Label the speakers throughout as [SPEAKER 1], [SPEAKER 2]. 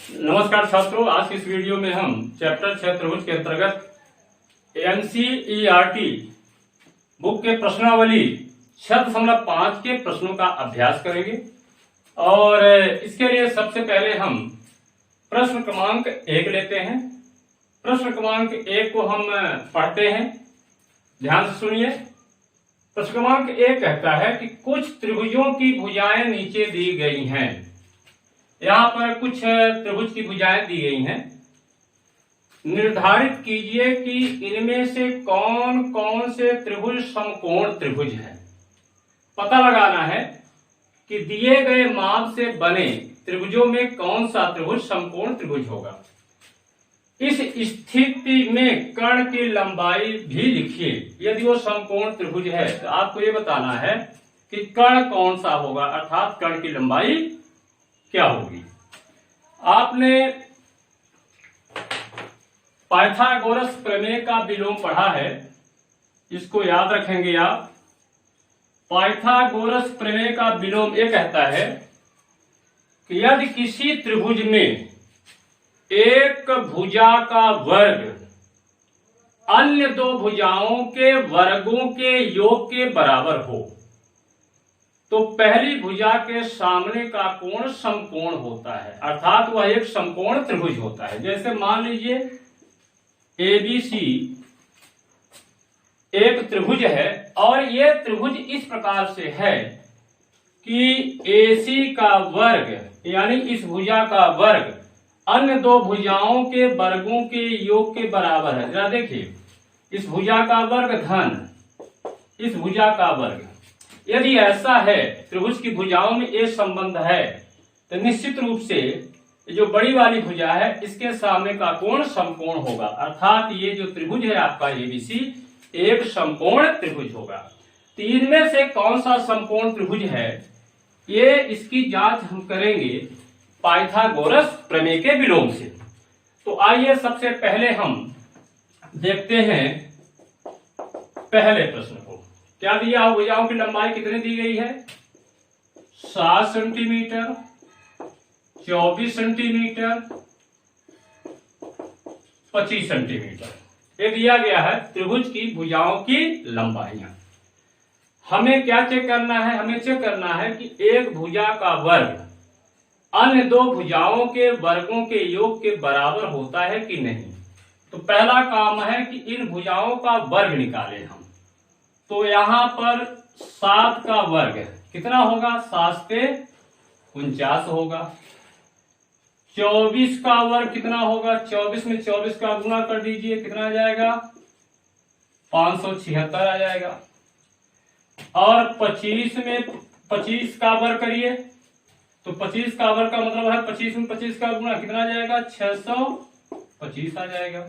[SPEAKER 1] नमस्कार छात्रों, आज की इस वीडियो में हम चैप्टर 6 त्रिभुज के अंतर्गत एनसीईआरटी बुक के प्रश्नावली 6.5 के प्रश्नों का अभ्यास करेंगे। और इसके लिए सबसे पहले हम प्रश्न क्रमांक 1 लेते हैं। प्रश्न क्रमांक 1 को हम पढ़ते हैं, ध्यान से सुनिए। प्रश्न क्रमांक 1 कहता है कि कुछ त्रिभुजों की भुजाएं नीचे दी गई हैं। यहाँ पर कुछ त्रिभुज की भुजाएं दी गई हैं। निर्धारित कीजिए कि इनमें से कौन कौन से त्रिभुज समकोण त्रिभुज है। पता लगाना है कि दिए गए माप से बने त्रिभुजों में कौन सा त्रिभुज समकोण त्रिभुज होगा। इस स्थिति में कर्ण की लंबाई भी लिखिए। यदि वो समकोण त्रिभुज है तो आपको ये बताना है कि कर्ण कौन सा होगा, अर्थात कर्ण की लंबाई क्या होगी। आपने पाइथागोरस प्रमेय का विलोम पढ़ा है, इसको याद रखेंगे आप। पाइथागोरस प्रमेय का विलोम ये कहता है कि यदि किसी त्रिभुज में एक भुजा का वर्ग अन्य दो भुजाओं के वर्गों के योग के बराबर हो तो पहली भुजा के सामने का कोण समकोण होता है, अर्थात वह एक समकोण त्रिभुज होता है। जैसे मान लीजिए ABC एक त्रिभुज है और यह त्रिभुज इस प्रकार से है कि AC का वर्ग यानी इस भुजा का वर्ग अन्य दो भुजाओं के वर्गों के योग के बराबर है। जरा देखिए, इस भुजा का वर्ग धन इस भुजा का वर्ग। यदि ऐसा है, त्रिभुज की भुजाओं में ये संबंध है, तो निश्चित रूप से जो बड़ी वाली भुजा है इसके सामने का कोण समकोण होगा, अर्थात ये जो त्रिभुज है आपका ABC एक समकोण त्रिभुज होगा। तो इनमें से कौन सा समकोण त्रिभुज है, ये इसकी जांच हम करेंगे पाइथागोरस प्रमेय के विलोम से। तो आइए सबसे पहले हम देखते हैं पहले प्रश्न को। क्या दिया, भुजाओं की लंबाई कितनी दी गई है? 7 सेंटीमीटर, 24 सेंटीमीटर, 25 सेंटीमीटर ये दिया गया है त्रिभुज की भुजाओं की लंबाइयां। हमें क्या चेक करना है? हमें चेक करना है कि एक भुजा का वर्ग अन्य दो भुजाओं के वर्गों के योग के बराबर होता है कि नहीं। तो पहला काम है कि इन भुजाओं का वर्ग निकालें हम। तो यहां पर 7 का वर्ग कितना होगा? 7 से 49 होगा। 24 का वर्ग कितना होगा? 24 में 24 का गुना कर दीजिए, कितना आ जाएगा? 576 आ जाएगा। और 25 में 25 का वर्ग करिए तो 25 का वर्ग का मतलब है 25 में 25 का गुना, कितना आ जाएगा? 625 आ जाएगा।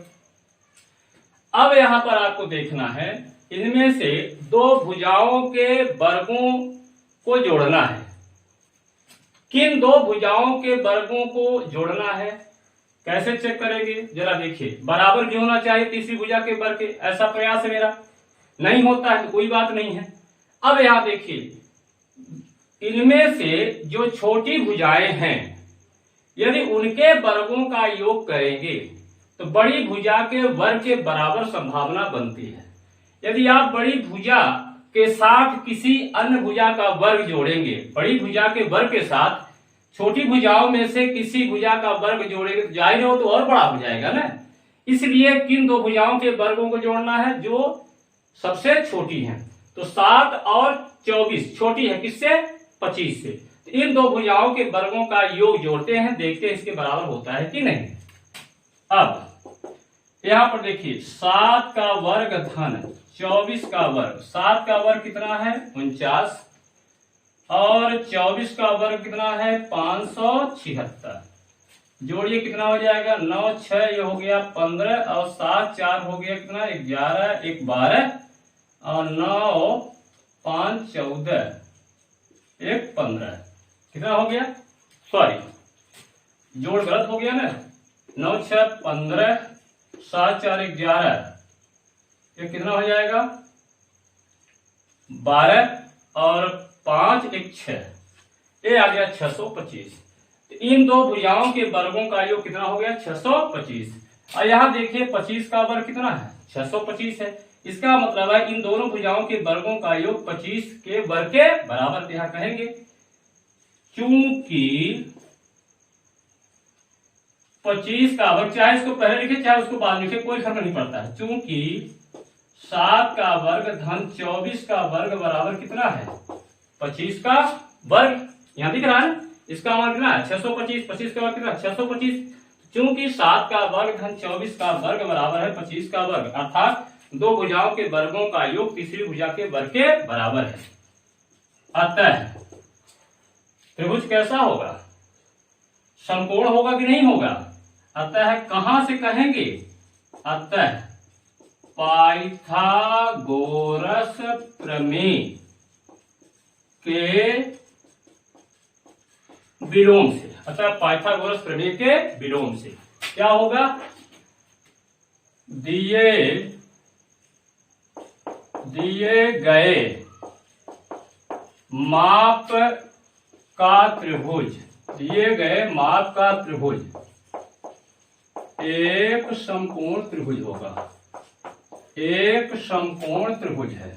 [SPEAKER 1] अब यहां पर आपको देखना है, इनमें से दो भुजाओं के वर्गों को जोड़ना है। किन दो भुजाओं के वर्गों को जोड़ना है, कैसे चेक करेंगे? जरा देखिए, बराबर भी होना चाहिए तीसरी भुजा के वर्ग के, ऐसा प्रयास है मेरा। नहीं होता है तो कोई बात नहीं है। अब यहां देखिए, इनमें से जो छोटी भुजाएं हैं यदि उनके वर्गों का योग करेंगे तो बड़ी भुजा के वर्ग के बराबर संभावना बनती है। यदि आप बड़ी भुजा के साथ किसी अन्य भुजा का वर्ग जोड़ेंगे, बड़ी भुजा के वर्ग के साथ छोटी भुजाओं में से किसी भुजा का वर्ग जोड़ेंगे तो जाहिर हो तो और बड़ा हो जाएगा ना। इसलिए किन दो भुजाओं के वर्गों को जोड़ना है? जो सबसे छोटी हैं। तो 7 और 24 छोटी है किससे? 25 से। तो इन दो भुजाओं के वर्गों का योग जोड़ते हैं, देखते हैं इसके बराबर होता है कि नहीं। अब यहां पर देखिए, 7 का वर्ग धन 24 का वर्ग। 7 का वर्ग कितना है? 49 और 24 का वर्ग कितना है? 576। जोड़िए कितना हो जाएगा? 9 6 ये हो गया 15 और 7 4 हो गया कितना? 11 1 12 और 9 5 14 1 15 कितना हो गया? सॉरी, जोड़ गलत हो गया ना। 9 6 15 7 4 11 ये कितना हो जाएगा? 12 और 5 1 6 ये आ गया 625। तो इन दो भुजाओं के वर्गों का योग कितना हो गया 625। और यहाँ देखिए 25 का वर्ग कितना है 625 है। इसका मतलब है इन दोनों भुजाओं के वर्गों का योग 25 के वर्ग के बराबर यहाँ कहेंगे। चूंकि 25 का वर्ग, चाहे इसको पहले लिखे चाहे उसको बाद लिखे, कोई फर्क नहीं पड़ता है। चूंकि 7 का वर्ग धन 24 का वर्ग बराबर कितना है 25 का वर्ग। यहां दिख रहा है इसका मान कितना है 625। 25 का वर्ग कितना 625। चूंकि 7 का वर्ग धन 24 का वर्ग बराबर है 25 का वर्ग, अर्थात दो भुजाओं के वर्गों का योग तीसरी भुजा के वर्ग के बराबर है। अतः त्रिभुज कैसा होगा, समकोण होगा कि नहीं होगा। अतः कहां से कहेंगे, अतः पाइथागोरस प्रमेय के विलोम से, अतः पाइथागोरस प्रमेय के विलोम से क्या होगा, दिए गए माप का त्रिभुज, दिए गए माप का त्रिभुज एक समकोण त्रिभुज होगा, एक समकोण त्रिभुज है,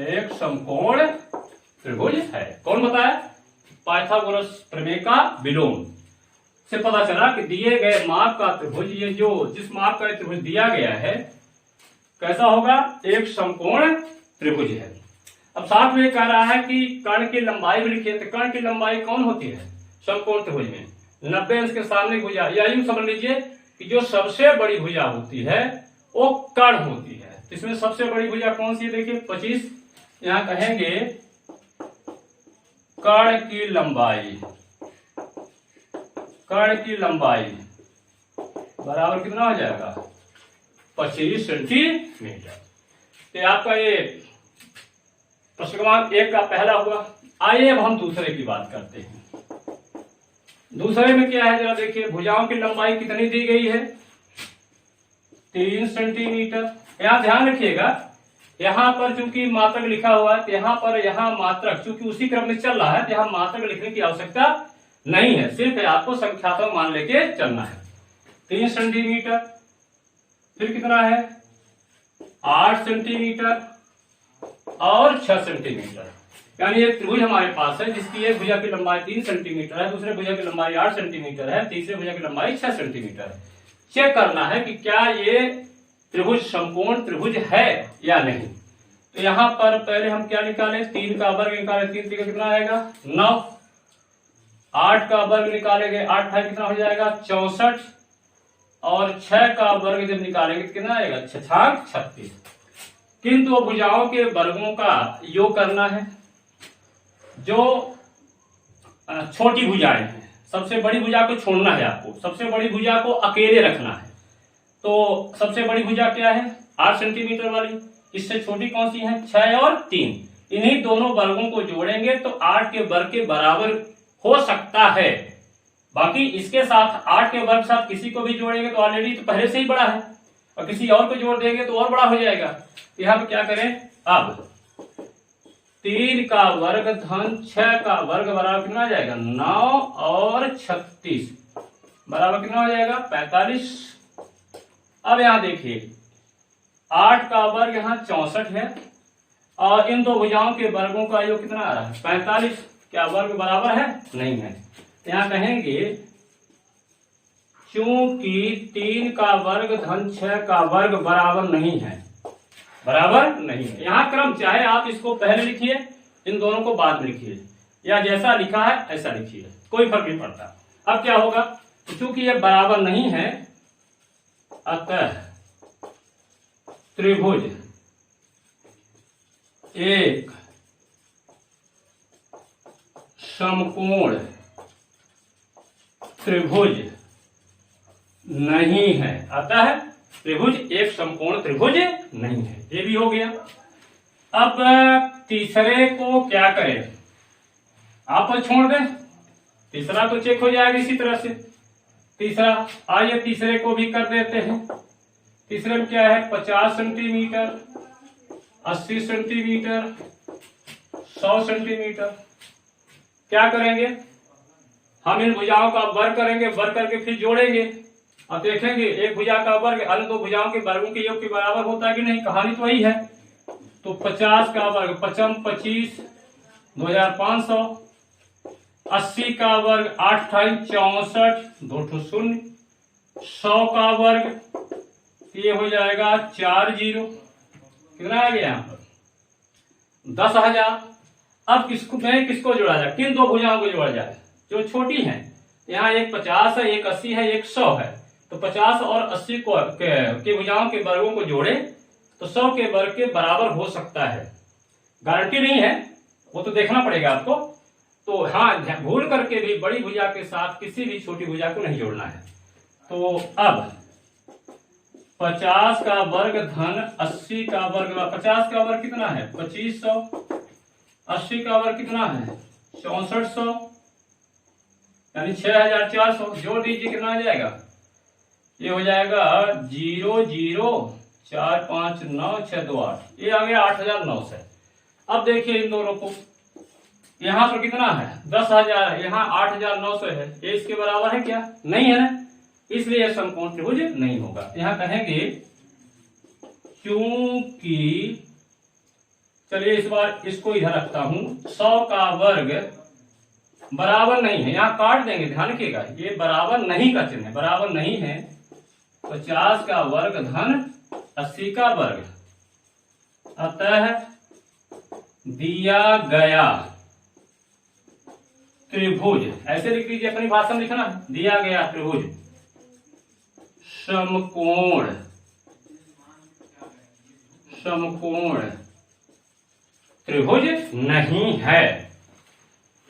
[SPEAKER 1] एक समकोण त्रिभुज है। कौन बताया, पाइथागोरस प्रमेय का विलोम से पता चला कि दिए गए माप का त्रिभुज, ये जो जिस माप का त्रिभुज दिया गया है कैसा होगा, एक समकोण त्रिभुज है। अब साथ में कह रहा है कि कर्ण की लंबाई भी लिखिए। तो कर्ण की लंबाई कौन होती है समकोण त्रिभुज में, 90 अंश के सामने भुजा, या यूं समझ लीजिए कि जो सबसे बड़ी भुजा होती है वो कर्ण होती है। तो इसमें सबसे बड़ी भुजा कौन सी है, देखिए 25। यहां कहेंगे कर्ण की लंबाई, कर्ण की लंबाई बराबर कितना हो जाएगा 25 सेंटीमीटर। तो आपका ये प्रश्न क्रमांक 1 का पहला हुआ। आइए अब हम दूसरे की बात करते हैं। दूसरे में क्या है जरा देखिए, भुजाओं की लंबाई कितनी दी गई है 3 सेंटीमीटर। यहां ध्यान रखिएगा, यहां पर चूंकि मात्रक लिखा हुआ है तो यहां पर यहां मात्रक चूंकि उसी क्रम में चल रहा है तो यहां मात्रक लिखने की आवश्यकता नहीं है, सिर्फ आपको संख्यात्मक मान लेके चलना है। 3 सेंटीमीटर, फिर कितना है 8 सेंटीमीटर और 6 सेंटीमीटर। यानी एक त्रिभुज हमारे पास है जिसकी एक भुजा की लंबाई 3 सेंटीमीटर है, दूसरे भुजा की लंबाई 8 सेंटीमीटर है, तीसरे भुजा की लंबाई 6 सेंटीमीटर है। चेक करना है कि क्या ये त्रिभुज समकोण त्रिभुज है या नहीं। तो यहां पर पहले हम क्या निकाले, 3 का वर्ग निकाले, 3 का कितना आएगा 9, 8 का वर्ग निकालेंगे, 8 है कितना हो जाएगा 64, और 6 का वर्ग जब निकालेंगे तो कितना आएगा 6 36। किंतु भुजाओं के वर्गों का योग करना है। जो छोटी भुजाएं हैं, सबसे बड़ी भुजा को छोड़ना है आपको, सबसे बड़ी भुजा को अकेले रखना है। तो सबसे बड़ी भुजा क्या है 8 सेंटीमीटर वाली, इससे छोटी कौन सी है 6 और 3। इन्हीं दोनों वर्गों को जोड़ेंगे तो 8 के वर्ग के बराबर हो सकता है। बाकी इसके साथ 8 के वर्ग साथ किसी को भी जोड़ेंगे तो ऑलरेडी तो पहले से ही बड़ा है, और किसी और को जोड़ देंगे तो और बड़ा हो जाएगा। तो यहाँ पे क्या करें, अब 3 का वर्ग धन 6 का वर्ग बराबर कितना आ जाएगा 9 और 36 बराबर कितना हो जाएगा 45। अब यहाँ देखिए 8 का वर्ग यहाँ 64 है, और इन दो भुजाओं के वर्गों का योग कितना आ रहा है 45। क्या वर्ग बराबर है, नहीं है। यहाँ कहेंगे चूंकि 3 का वर्ग धन 6 का वर्ग बराबर नहीं है, बराबर नहीं है। यहाँ क्रम चाहे आप इसको पहले लिखिए, इन दोनों को बाद में लिखिए, या जैसा लिखा है ऐसा लिखिए, कोई फर्क नहीं पड़ता। अब क्या होगा, तो चूंकि ये बराबर नहीं है अतः त्रिभुज एक समकोण त्रिभुज नहीं है, अतः त्रिभुज एक समकोण त्रिभुज नहीं है। ये भी हो गया। अब तीसरे को क्या करें, आप छोड़ दें, तीसरा तो चेक हो जाएगा इसी तरह से। तीसरा, आइए तीसरे को भी कर देते हैं। तीसरे में क्या है 50 सेंटीमीटर, 80 सेंटीमीटर, 100 सेंटीमीटर। क्या करेंगे, हम इन भुजाओं का वर्ग करेंगे, वर्ग करके फिर जोड़ेंगे और देखेंगे एक भुजा का वर्ग अन्य दो भुजाओं के वर्गों के योग के बराबर होता है कि नहीं। कहानी तो वही है। तो 50 का वर्ग 55 25 2500, 80 का वर्ग 8 64 2 शून्य, 100 का वर्ग ये हो जाएगा 4 0, कितना आ गया यहाँ पर 10,000। अब किसको जोड़ा जाए, किन दो भुजाओं को जोड़ा जाए जो छोटी हैं। यहाँ एक 50 है, एक 80 है, एक 100 है। तो 50 और 80 के भुजाओं के वर्गों को जोड़े तो 100 के वर्ग के बराबर हो सकता है। गारंटी नहीं है, वो तो देखना पड़ेगा आपको। तो हाँ, भूल करके भी बड़ी भुजा के साथ किसी भी छोटी भुजा को नहीं जोड़ना है। तो अब 50 का वर्ग धन 80 का वर्ग, 50 का वर्ग कितना है 2500, 80 का वर्ग कितना है 6400, यानी 6400। जोड़ दीजिए, कितना आ जाएगा, ये हो जाएगा 0 0 4 5 9 6 2 8, ये आ गया 8900। अब देखिए इन दोनों को, यहाँ पर कितना है 10,000 है, यहाँ 8,900 है। ये इसके बराबर है क्या, नहीं है ना, इसलिए समकोण त्रिभुज नहीं होगा। यहाँ कहेंगे क्योंकि, चलिए इस बार इसको इधर रखता हूं, 100 का वर्ग बराबर नहीं है, यहाँ काट देंगे, ध्यान रखिएगा ये बराबर नहीं का चिन्ह है, बराबर नहीं है। 50 का वर्ग धन 80 का वर्ग, अतः दिया गया त्रिभुज, ऐसे लिख लीजिए, अपनी भाषा में लिखना, दिया गया त्रिभुज समकोण त्रिभुज नहीं है।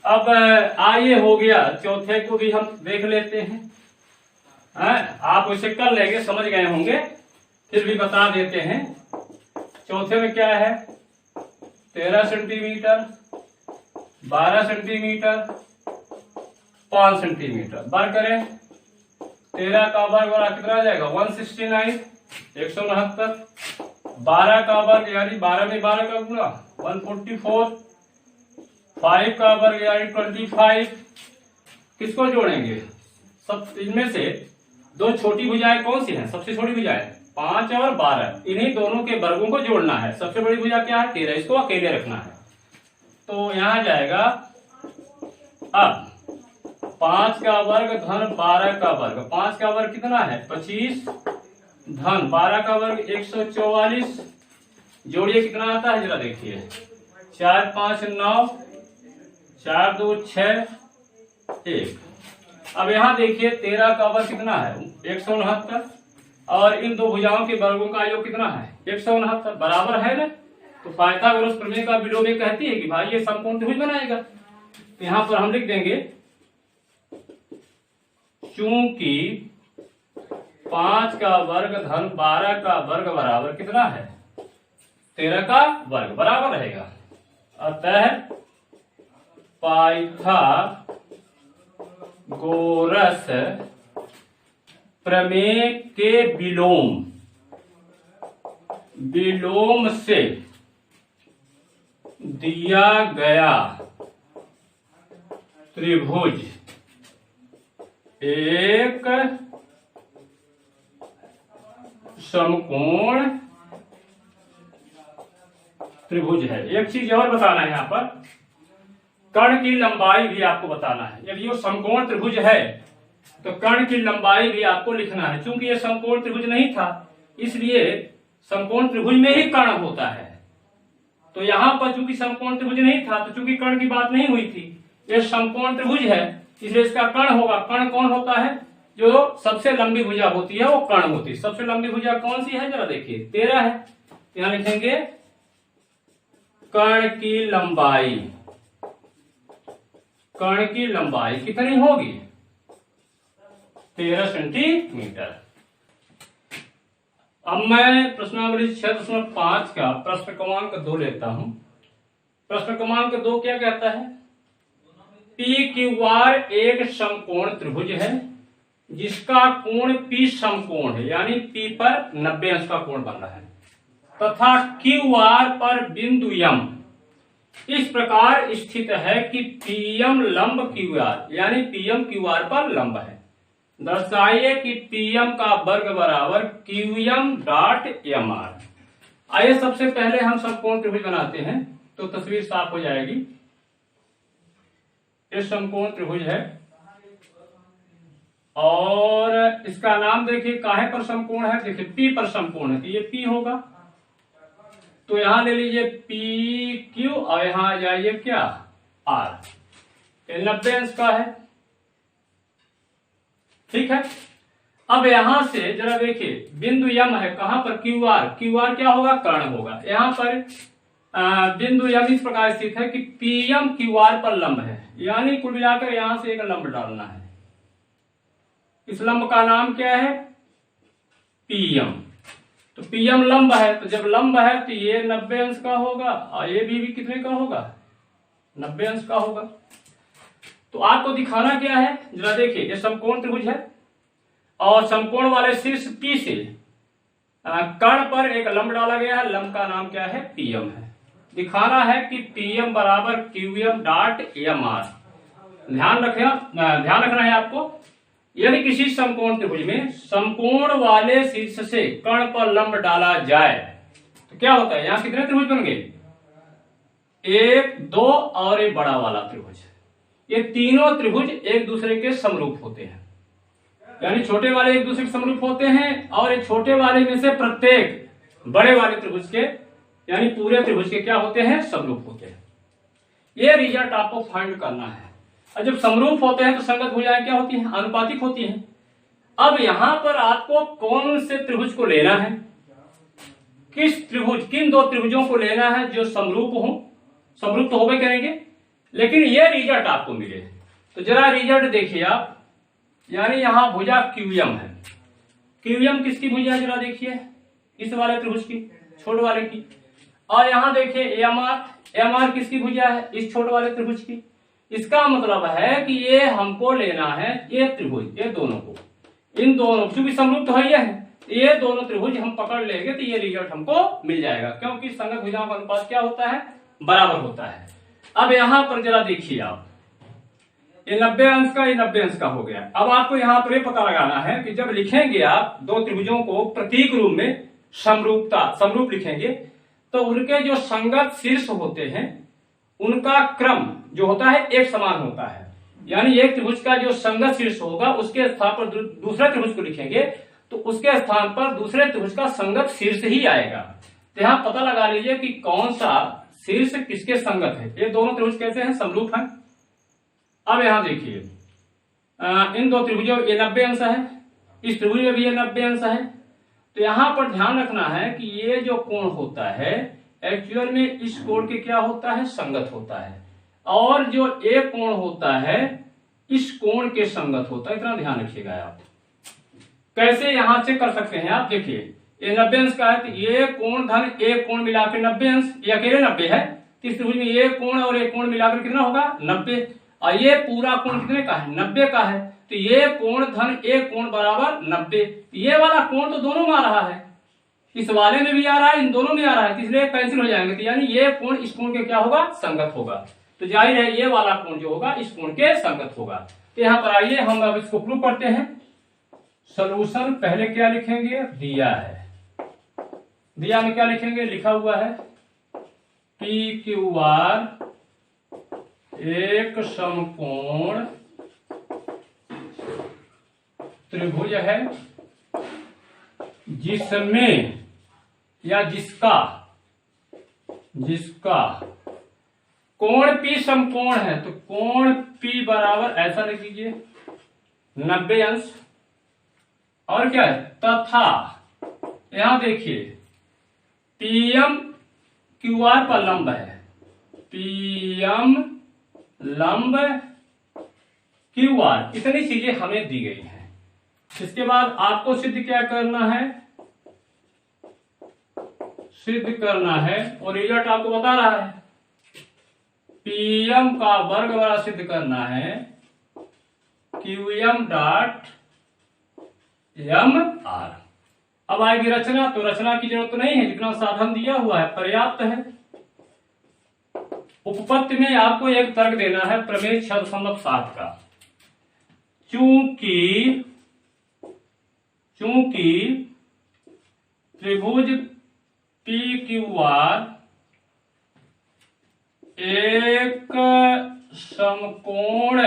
[SPEAKER 1] अब आइए हो गया, चौथे को भी हम देख लेते हैं। आप उसे कर लेंगे, समझ गए होंगे, फिर भी बता देते हैं। चौथे में क्या है 13 सेंटीमीटर, 12 सेंटीमीटर, 5 सेंटीमीटर। वर्ग करें, 13 का वर्ग वाला कितना आ जाएगा 169 169, 12 का वर्ग यानी 12 में 12 का गुणा 144, 5 का वर्ग यानी 25। किसको जोड़ेंगे, सब इनमें से दो छोटी भुजाएं कौन सी हैं, सबसे छोटी भुजाएं 5 और 12, इन्हीं दोनों के वर्गों को जोड़ना है। सबसे बड़ी भुजा क्या है 13, इसको अकेले रखना है। तो यहां जाएगा, अब 5 का वर्ग धन 12 का वर्ग, 5 का वर्ग कितना है 25 धन 12 का वर्ग 144, जोड़िए कितना आता है जरा देखिए, 4 5 9 4 2 6 1। अब यहाँ देखिए 13 का वर्ग कितना है 169 और इन दो भुजाओं के वर्गों का योग कितना है 169, बराबर है ना। तो पाइथागोरस प्रमेय का विलोम में कहती है कि भाई ये समकोण त्रिभुज बनाएगा। तो यहाँ पर हम लिख देंगे चूंकि 5 का वर्ग धन 12 का वर्ग बराबर कितना है 13 का वर्ग, बराबर रहेगा। अतः पाइथागोरस प्रमेय के विलोम से दिया गया त्रिभुज एक समकोण त्रिभुज है। एक चीज और बताना है यहाँ पर, कर्ण की लंबाई भी आपको बताना है। यदि ये समकोण त्रिभुज है तो कर्ण की लंबाई भी आपको लिखना है। चूंकि ये समकोण त्रिभुज नहीं था इसलिए समकोण त्रिभुज में ही कर्ण होता है। तो यहाँ पर चूंकि समकोण त्रिभुज नहीं था तो चूंकि कर्ण की बात नहीं हुई थी, ये समकोण त्रिभुज है इसलिए इसका कर्ण होगा। कर्ण कौन होता है, जो सबसे लंबी भुजा होती है वो कर्ण होती है। सबसे लंबी भुजा कौन सी है जरा देखिए 13 है। यहां लिखेंगे कर्ण की लंबाई कितनी होगी 13 सेंटीमीटर। अब मैं प्रश्नावली 6.5 का प्रश्न क्रमांक 2 लेता हूं। प्रश्न क्रमांक 2 क्या कहता है, PQR एक समकोण त्रिभुज है जिसका कोण P समकोण है, यानी P पर 90 अंश का कोण बन रहा है, तथा QR पर बिंदु M इस प्रकार स्थित है कि पीएम लंब क्यू आर, यानी पीएम क्यू आर पर लंब है। दर्शाइए कि पीएम का वर्ग बराबर क्यूएम डॉट एम आर। आइए सबसे पहले हम समकोण त्रिभुज बनाते हैं तो तस्वीर साफ हो जाएगी। ये समकोण त्रिभुज है और इसका नाम देखिए काहे पर समकोण है, देखिए पी पर समकोण है तो ये पी होगा। तो यहां ले लीजिए पी क्यू और यहां आ जाइए क्या आर। ये 90 अंश का है, ठीक है। अब यहां से जरा देखिए बिंदु यम है कहां पर, क्यू आर। क्यू आर क्या होगा, कर्ण होगा। यहां पर बिंदु यम इस प्रकार स्थित है कि पीएम क्यू आर पर लंब है, यानी कुल मिलाकर यहां से एक लंब डालना है। इस लंब का नाम क्या है, पीएम। तो पीएम लंब है, तो जब लंब है तो ये 90 अंश का होगा और ये भी कितने का होगा, 90 अंश का होगा। तो आपको दिखाना क्या है, जरा देखिए ये समकोण त्रिभुज है और समकोण वाले शीर्ष पी से कर्ण पर एक लंब डाला गया है। लंब का नाम क्या है, पीएम है। दिखाना है कि पीएम बराबर क्यूएम डॉट एम आर। ध्यान रखना है आपको, यदि किसी समकोण त्रिभुज में समकोण वाले शीर्ष से कर्ण पर लंब डाला जाए तो क्या होता है, यहां कितने त्रिभुज बन गए, 1, 2 और एक बड़ा वाला त्रिभुज। ये तीनों त्रिभुज एक दूसरे के समरूप होते हैं, यानी छोटे वाले एक दूसरे के समरूप होते हैं और ये छोटे वाले में से प्रत्येक बड़े वाले त्रिभुज के यानी पूरे त्रिभुज के क्या होते हैं, समरूप होते हैं। ये रिजल्ट आपको फाइंड करना है। और जब समरूप होते हैं तो संगत भुजाएं क्या होती हैं, आनुपातिक होती हैं। अब यहां पर आपको कौन से त्रिभुज को लेना है, किन दो त्रिभुजों को लेना है जो समरूप हो, समरूप तो होबे करेंगे लेकिन ये रिजल्ट आपको मिले। तो जरा रिजल्ट देखिए आप, यानी यहां भुजा क्यूएम है। क्यूएम किसकी भुजा है, जरा देखिए इस वाले त्रिभुज की, छोटे वाले की। और यहां देखिए एम आर किसकी भुजा है, इस छोटे वाले त्रिभुज की। इसका मतलब है कि ये हमको लेना है ये त्रिभुज, ये दोनों को, इन दोनों क्योंकि समरूप तो है ये दोनों त्रिभुज हम पकड़ लेंगे तो ये रिजल्ट हमको मिल जाएगा, क्योंकि संगत भुजाओं का अनुपात क्या होता है, बराबर होता है। अब यहां पर जरा देखिए आप, ये 90 अंश का, ये 90 अंश का हो गया। अब आपको यहां पर ये पता लगाना है कि जब लिखेंगे आप दो त्रिभुजों को प्रतीक रूप में समरूप लिखेंगे तो उनके जो संगत शीर्ष होते हैं उनका क्रम जो होता है एक समान होता है। यानी एक त्रिभुज का जो संगत शीर्ष होगा उसके स्थान पर दूसरे त्रिभुज को लिखेंगे तो उसके स्थान पर दूसरे त्रिभुज का संगत शीर्ष ही आएगा। तो यहाँ पता लगा लीजिए कि कौन सा शीर्ष किसके संगत है। ये दोनों त्रिभुज कैसे हैं, समरूप हैं। अब यहां देखिए इन दो त्रिभुजों ये 90 अंश है, इस त्रिभुज में भी ये 90 अंश है। तो यहां पर ध्यान रखना है कि ये जो कोण होता है एक्चुअल में इस कोण के क्या होता है, संगत होता है, और जो एक कोण होता है इस कोण के संगत होता है। इतना ध्यान रखिएगा आप। कैसे यहां से कर सकते हैं आप, देखिए ये 90 अंश का है तो ये कोण धन एक कोण मिलाकर 90 अंश, ये अकेले 90 है। इस त्रिभुज में एक कोण और एक कोण मिलाकर कितना होगा, 90। और ये पूरा कोण कितने का है, 90 का है। तो ये कोण धन एक कोण बराबर 90। ये वाला कोण तो दोनों में आ रहा है, इस वाले में भी आ रहा है, इन दोनों में आ रहा है, इसलिए कैंसिल हो जाएंगे। तो यानी ये कोण इस कोण के क्या होगा, संगत होगा। तो जाहिर है ये वाला कोण जो होगा इस कोण के संगत होगा। तो यहाँ पर आइए हम अब इसको प्रूव करते हैं। सोल्यूशन पहले क्या लिखेंगे, दिया है, दिया में क्या लिखेंगे, लिखा हुआ है पी क्यू आर एक समकोण त्रिभुज है जिसमें या जिसका कोण P समकोण है। तो कोण P बराबर ऐसा लिख लीजिए 90 अंश। और क्या है, तथा यहां देखिए पीएम क्यू आर पर लंब है, पीएम लंब क्यू आर, इतनी चीजें हमें दी गई हैं। इसके बाद आपको सिद्ध क्या करना है, सिद्ध करना है और रिजल्ट आपको बता रहा है। पीएम का वर्ग वाला सिद्ध करना है क्यूएम डॉट एम आर। अब आएगी रचना, तो रचना की जरूरत नहीं है, जितना साधन दिया हुआ है पर्याप्त है। उपपत्ति में आपको एक तर्क देना है प्रमेय 6.7 का। चूंकि त्रिभुज PQR एक समकोण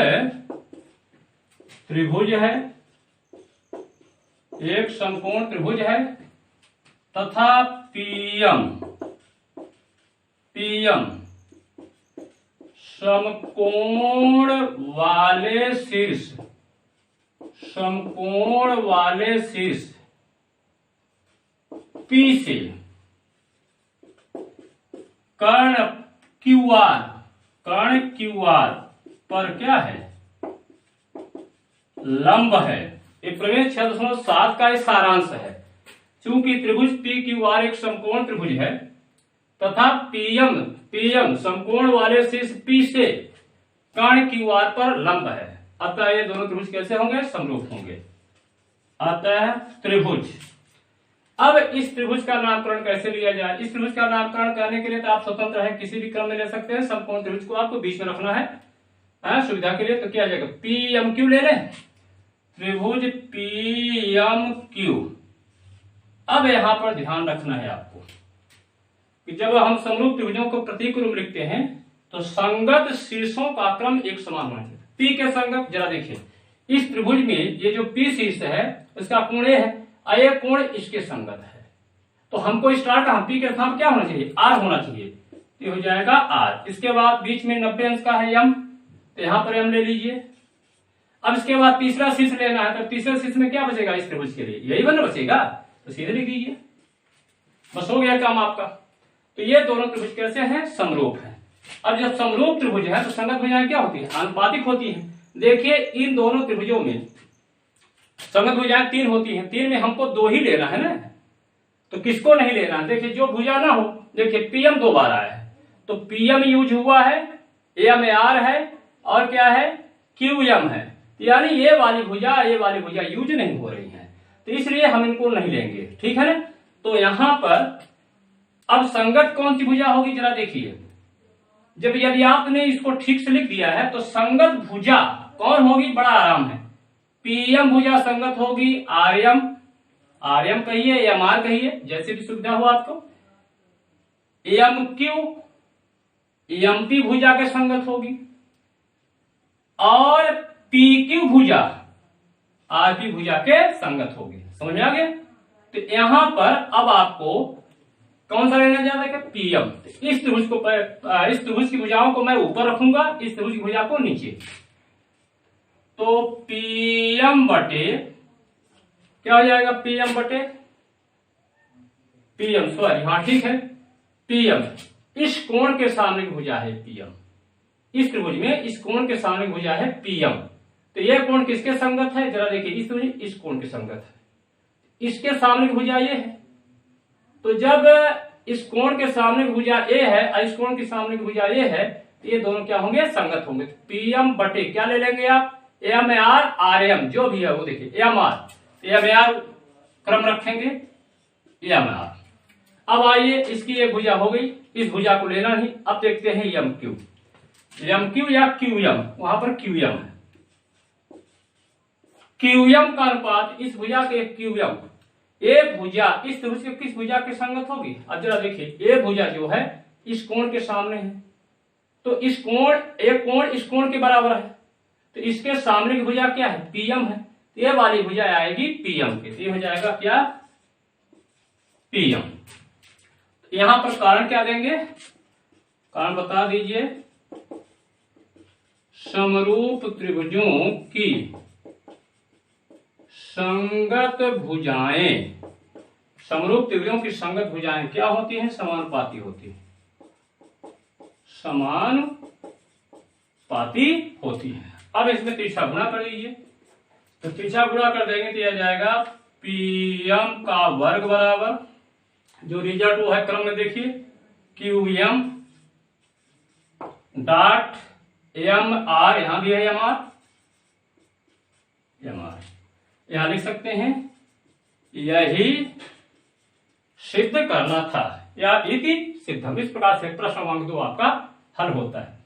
[SPEAKER 1] त्रिभुज है, एक समकोण त्रिभुज है तथा PM समकोण वाले शीर्ष P से कर्ण QR पर क्या है, लंब है। एक प्रमेय 6.7 का सारांश है। चूंकि त्रिभुज PQR एक समकोण त्रिभुज है तथा PM समकोण वाले शीर्ष P से कर्ण QR पर लंब है, अतः ये दोनों त्रिभुज कैसे होंगे, समरूप होंगे। अतः त्रिभुज। अब इस त्रिभुज का नामकरण कैसे लिया जाए? इस त्रिभुज का नामकरण करने के लिए तो आप स्वतंत्र है, किसी भी क्रम में ले सकते हैं। समकोण त्रिभुज को आपको बीच में रखना है सुविधा के लिए। तो क्या जाएगा, PMQ ले लें, त्रिभुज PMQ। अब यहां पर ध्यान रखना है आपको कि जब हम समरूप त्रिभुजों को प्रतीक रूप लिखते हैं तो संगत शीर्षों का क्रम एक समान होना चाहिए। P के संगत, जरा देखिए इस त्रिभुज में ये जो P शीर्ष है उसका कोण A है, ये कोण इसके संगत है। तो हमको स्टार्ट P के स्थान क्या होना चाहिए, R होना चाहिए। तो हो जाएगा R। इसके बाद बीच में 90 अंश का है M, तो यहां पर M ले लीजिए। अब इसके बाद तीसरा शीर्ष लेना है, तो तीसरे शीर्ष में क्या बचेगा इस त्रिभुज के लिए, यही बन बचेगा, तो सीधे लिख दीजिए, बस हो गया काम आपका। तो ये दोनों त्रिभुज कैसे हैं, समरूप है। अब जब समरूप त्रिभुज है तो संगत भुजाएं क्या होती है, आनुपातिक होती है। देखिए इन दोनों त्रिभुजों में संगत भुजाएं 3 होती हैं, 3 में हमको 2 ही लेना है ना, तो किसको नहीं लेना है। देखिए जो भुजा ना हो, देखिए PM 2 बार आया है तो PM यूज हुआ है, AMR है और क्या है, QM है, यानी ये वाली भुजा यूज नहीं हो रही है, तो इसलिए हम इनको नहीं लेंगे, ठीक है ना। तो यहां पर अब संगत कौन सी भुजा होगी, जरा देखिए। जब यदि आपने इसको ठीक से लिख दिया है तो संगत भुजा कौन होगी, बड़ा आराम है, PM भुजा संगत होगी RM कहिए, AMR कहिए, जैसे भी सुविधा हो आपको। MQ MP भुजा के संगत होगी और PQ भुजा RP भुजा के संगत होगी। समझ में आ गया। तो यहां पर अब आपको कौन सा लेना जाएगा, PM। इस त्रिभुज की भुजाओं को मैं ऊपर रखूंगा, इस त्रिभुज की भुजा को नीचे। तो PM बटे क्या हो जाएगा, PM बटे PM, सॉरी हाँ ठीक है, PM इस कोण के सामने की भुजा है PM, इस त्रिभुज में इस कोण के सामने की भुजा है PM। तो यह कोण किसके संगत है, जरा देखिए, इस त्रिभुज इस कोण के संगत है, इसके सामने की भुजा ये है। तो जब इस कोण के सामने की भुजा A है और इस कोण के सामने की भुजा A है, तो ये दोनों क्या होंगे, संगत होंगे। PM बटे क्या ले लेंगे आप, AMR RM जो भी है वो देखिए, AMR क्रम रखेंगे, AMR। अब आइए इसकी एक भुजा हो गई, इस भुजा को लेना नहीं। अब देखते हैं MQ या QM, वहां पर QM है। QM का अनुपात इस भुजा के QM, एक भुजा इस त्रिभुज के किस भुजा के संगत होगी। अब जरा देखिए, एक भुजा जो है इस कोण के सामने है, तो इस कोण एक कोण इस कोण के बराबर है, तो इसके सामने की भुजा क्या है, PM है, तो ये वाली भुजा आएगी PM के, तो ये हो जाएगा क्या, PM। तो यहां पर कारण क्या देंगे, कारण बता दीजिए। समरूप त्रिभुजों की संगत भुजाएं, समरूप त्रिभुजों की संगत भुजाएं क्या होती हैं, समानुपाती होती है, समानुपाती होती है। अब इसमें तिरछा गुणा कर लीजिए, तो तिरछा गुणा कर देंगे तो यह जाएगा PM का वर्ग बराबर, जो रिजल्ट वो है क्रम में देखिए, QM डॉट MR, यहां भी है MR, यहां लिख सकते हैं, यही सिद्ध करना था या इति सिद्धम। इस प्रकार से प्रश्न क्रमांक 2 आपका हल होता है।